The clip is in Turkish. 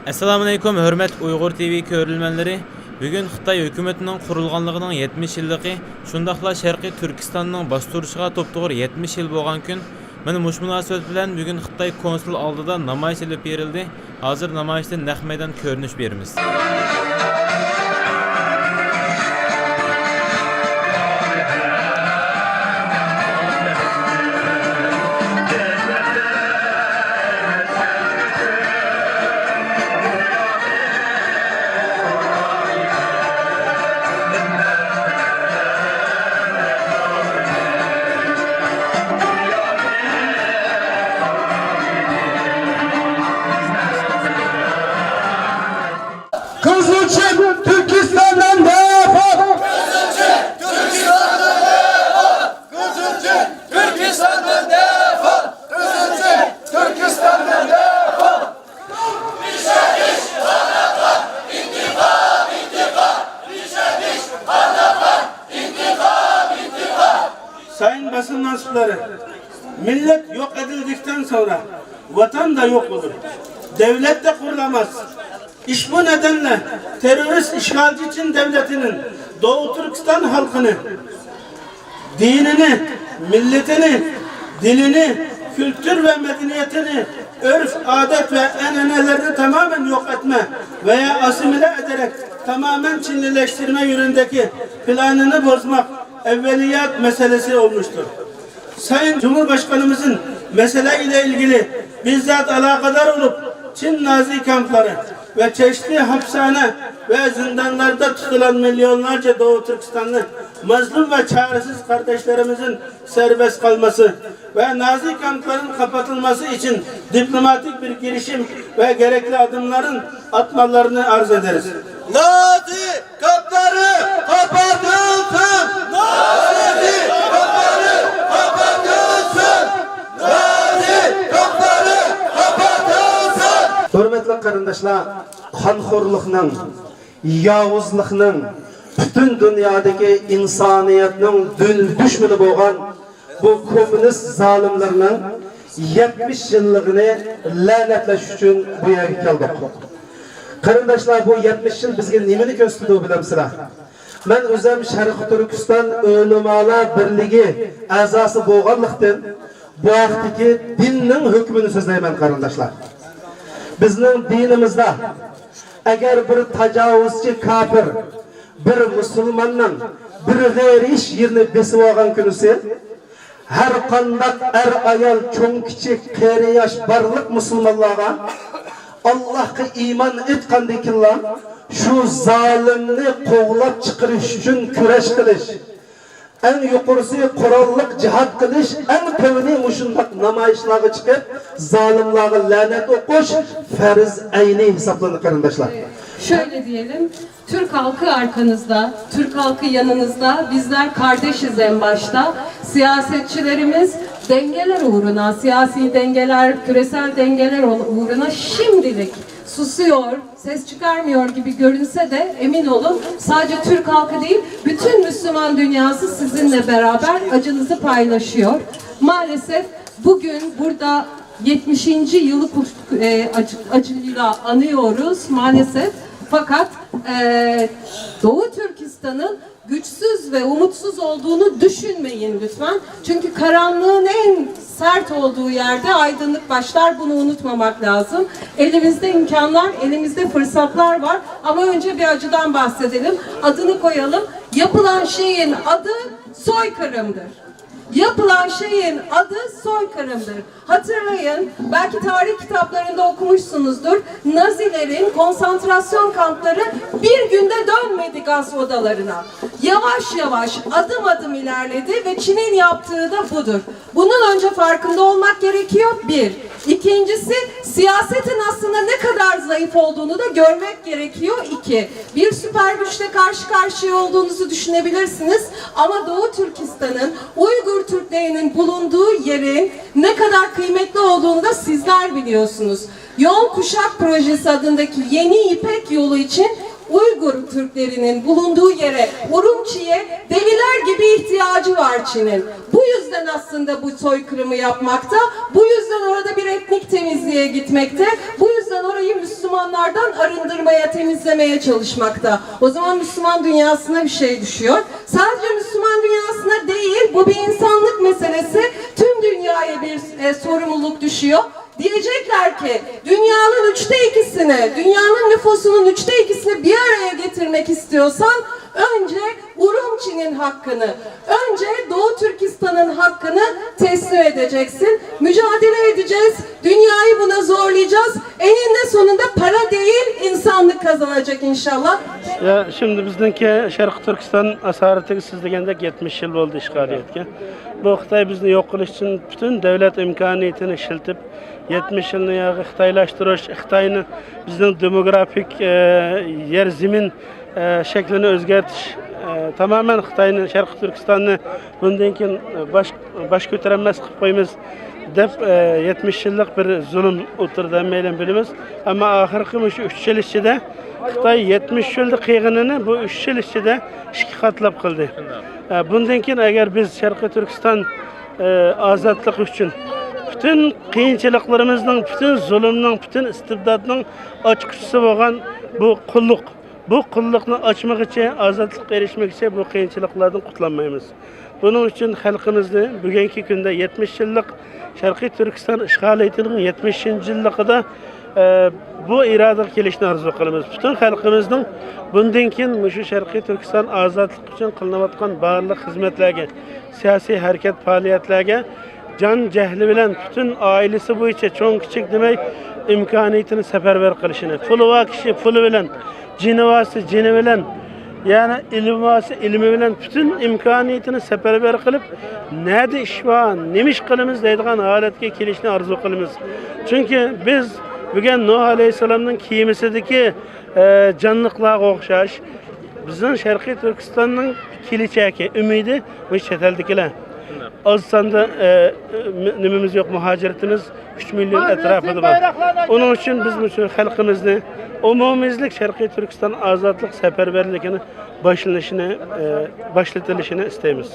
Assalamu alaikum, hürmet Uyghur TV körülmenleri. Bugün Xitay hökumətinin qurulğanlığının 70 yıllығы, şundaqla Şərqi Türkistanның bastırışığa topduğur 70 yıl bolğan gün. Mən muş münasibət bilan bugün Xitay konsul aldıda namayış edilib berildi. Hazır namayışda naq meydan görünüş berimiz. Kızılçin Türkistan'dan defol! Kızılçin Türkistan'dan defol! Kızılçin Türkistan'dan defol! Kızılçin Türkistan'dan defol! Bize iş anlatan intikam, intikam! Bize iş anlatan intikam, intikam! Sayın basın mensupları, millet yok edildikten sonra vatan da yok olur. Devlet de kurulamaz. İş bu nedenle terörist işgalci Çin devletinin Doğu Türkistan halkını, dinini, milletini, dilini, kültür ve medeniyetini, örf, adet ve enanelerini tamamen yok etme veya asimile ederek tamamen Çinlileştirme yönündeki planını bozmak evveliyat meselesi olmuştur. Sayın Cumhurbaşkanımızın mesele ile ilgili bizzat alakadar olup Çin Nazi kampları ve çeşitli hapishane ve zindanlarda tutulan milyonlarca Doğu Türkistanlı mazlum ve çaresiz kardeşlerimizin serbest kalması ve Nazi kampların kapatılması için diplomatik bir girişim ve gerekli adımların atmalarını arz ederiz. Nazi kampları kapatılsın! Nazi kampları kapatılsın! Nazi kampları kapatılsın! Hürmetli kardeşler, kanxorluqning, yavuzluqning, bütün dünyadaki insaniyetning düşmanı bo'lgan bu komünist zalimlarning 70 yılligini la'natlash uchun bu yerga keldik. Qarindoshlar, bu 70 yil bizga nimani ko'rsatdi bilamsizlar? Men o'zim Sharqi Turkiston Ulamolar birligi a'zosi bo'lganlikdan bu vaqtdagi dinning hukmini so'zlayman qarindoshlar. Bizning dinimizda agar bir tajovuzchi kafir bir musulmonning bir g'ayrish yerini besib olgan kunisi har qanday ayol, cho'ng kichik, qari yosh barliq musulmonlarga Allohga iymon etgandikinlar shu zolimni qo'g'lab chiqarish uchun kurash qilish, en yuqorisi qurolliq jihad qilish, en tövni mushundaq namoyishlarga chiqib zolimlarga la'nat o'qish farz ayni hisoblanadi qarindoshlar. Şöyle diyelim, Türk halkı arkanızda, Türk halkı yanınızda, bizler kardeşiz en başta. Siyasetçilerimiz dengeler uğruna, siyasi dengeler, küresel dengeler uğruna şimdilik susuyor, ses çıkarmıyor gibi görünse de emin olun sadece Türk halkı değil, bütün Müslüman dünyası sizinle beraber acınızı paylaşıyor. Maalesef bugün burada 70. yılı acıyla anıyoruz maalesef. Fakat Doğu Türkistan'ın güçsüz ve umutsuz olduğunu düşünmeyin lütfen. Çünkü karanlığın en sert olduğu yerde aydınlık başlar. Bunu unutmamak lazım. Elimizde imkanlar, elimizde fırsatlar var. Ama önce bir acıdan bahsedelim. Adını koyalım. Yapılan şeyin adı soykırımdır. Yapılan şeyin adı soykırımdır. Hatırlayın, belki tarih kitaplarında okumuşsunuzdur. Nazilerin konsantrasyon kampları bir günde dönmedi gaz odalarına. Yavaş yavaş, adım adım ilerledi ve Çin'in yaptığı da budur. Bunun önce farkında olmak gerekiyor. Bir. İkincisi, siyasetin aslında ne kadar zayıf olduğunu da görmek gerekiyor. İki. Bir süper güçle karşı karşıya olduğunuzu düşünebilirsiniz. Ama Doğu Türkistan'ın, Uygur Türklerinin bulunduğu yerin ne kadar kıymetli olduğunu da sizler biliyorsunuz. Yol Kuşak Projesi adındaki yeni İpek yolu için Uygur Türklerinin bulunduğu yere, Urumçi'ye deliler gibi ihtiyacı var Çin'in. Bu yüzden yüzden aslında bu soykırımı yapmakta. Bu yüzden orada bir etnik temizliğe gitmekte. Bu yüzden orayı Müslümanlardan arındırmaya, temizlemeye çalışmakta. O zaman Müslüman dünyasına bir şey düşüyor. Sadece Müslüman dünyasına değil, bu bir insanlık meselesi. Tüm dünyaya bir sorumluluk düşüyor. Diyecekler ki dünyanın 2/3'ünü, dünyanın nüfusunun 2/3'ünü bir araya getirmek istiyorsan önce Urumçi'nin hakkını, önce Doğu Türkistan'ın hakkını teslim edeceksin. Mücadele edeceğiz, dünyayı buna zorlayacağız. Eninde sonunda para değil, insanlık kazanacak inşallah. Ya şimdi bizdeki Şərqi Türkistan asareti siz degende 70 yıl oldu işgaliyetke. Bu Xitay bizni yok kılış için bütün devlet imkaniyetini işiltip 70 yılını yağı Xitaylaştırış, Xitay'ını bizden demografik yer zemin şeklini özgertiş tamamen Xitay'ın Şərqi Türkistan'ı bundan keyin baş götüremez kıpayımız dep 70 yıllık bir zulüm oturdu meylem bilimiz. Ama ahirki 3 yıl içinde Xitay 70 yılda kıyğınını bu 3 yıl içinde 2 katlap kıldı. Bundan keyin eğer biz Şərqi Türkistan azatlık için bütün kıyınçılıklarımızın, bütün zulümün, bütün istibdadının açıkçısı olan bu kulluk. Bu kullukni açmak için, azatlık erişmek için bu kıyınçılıklardan kutlanmayız. Bunun için halkımızda bugünkü günde 70 yıllık Şərqi Türkistan işgaliyetinin 70. yıllıkta bu irade gelişini arzu kılımız. Bütün halkımızın bundan keyin şu Şərqi Türkistan azatlık için kılınayotgan barlık hizmetlerge, siyasi hareket faaliyetlerge can cehli bilen bütün ailesi bu içe çoğun küçük demek imkaniyetini seferber kılışını. Pulu var kişi pulu bilen, cini varsa cini bilen, yani ilmi varsa ilmi bilen bütün imkaniyetini seferber kılıp nerede iş var, nemiş kılımız deydiğen haletke gelişini arzu kılımız. Çünkü biz bugün Nuh Aleyhisselam'ın kiyimesideki canlıklığa okşaş, bizim Şərqi Türkistan'ın kiliçeki, ümidi bu çeteldikiler. Az sanda nimimiz yok, muhaciretimiz 3 milyon etrafıdır var. Onun için biz bütün halkımızı, umumizlik Şərqi Türkistan azatlık seferberliğini başlatılışını isteyimiz.